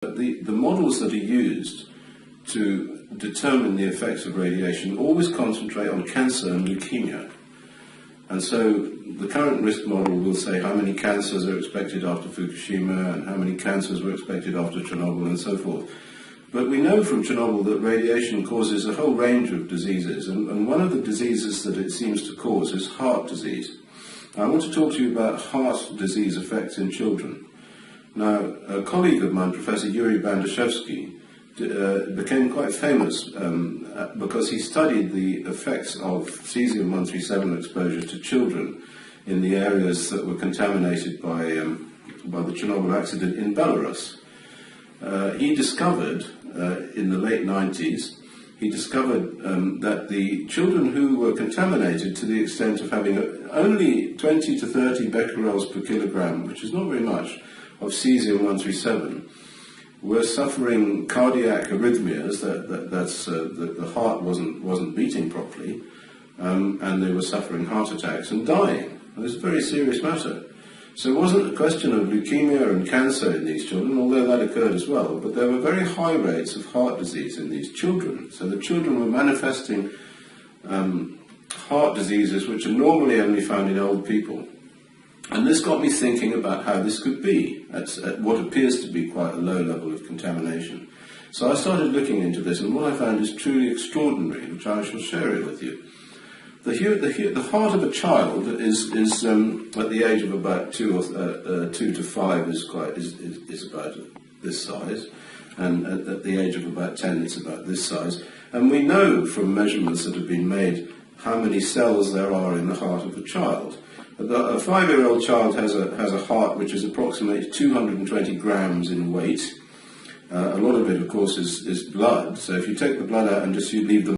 The models that are used to determine the effects of radiation always concentrate on cancer and leukemia. And so the current risk model will say how many cancers are expected after Fukushima and how many cancers were expected after Chernobyl and so forth. But we know from Chernobyl that radiation causes a whole range of diseases, and one of the diseases that it seems to cause is heart disease. I want to talk to you about heart disease effects in children. Now, a colleague of mine, Professor Yuri Bandashevsky, became quite famous because he studied the effects of cesium-137 exposure to children in the areas that were contaminated by the Chernobyl accident in Belarus. He discovered, in the late 90s, that the children who were contaminated to the extent of having only 20 to 30 becquerels per kilogram, which is not very much, of cesium-137, were suffering cardiac arrhythmias, the heart wasn't beating properly, and they were suffering heart attacks and dying. It was a very serious matter. So it wasn't a question of leukemia and cancer in these children, although that occurred as well, but there were very high rates of heart disease in these children. So the children were manifesting heart diseases which are normally only found in old people. And this got me thinking about how this could be at what appears to be quite a low level of contamination. So I started looking into this, and what I found is truly extraordinary, which I shall share it with you. The heart of a child is at the age of about 2 to 5 is about this size, and at the age of about 10 it's about this size. And we know from measurements that have been made how many cells there are in the heart of a child. A 5-year-old child has a heart which is approximately 220 grams in weight. A lot of it, of course, is blood. So if you take the blood out and just you leave the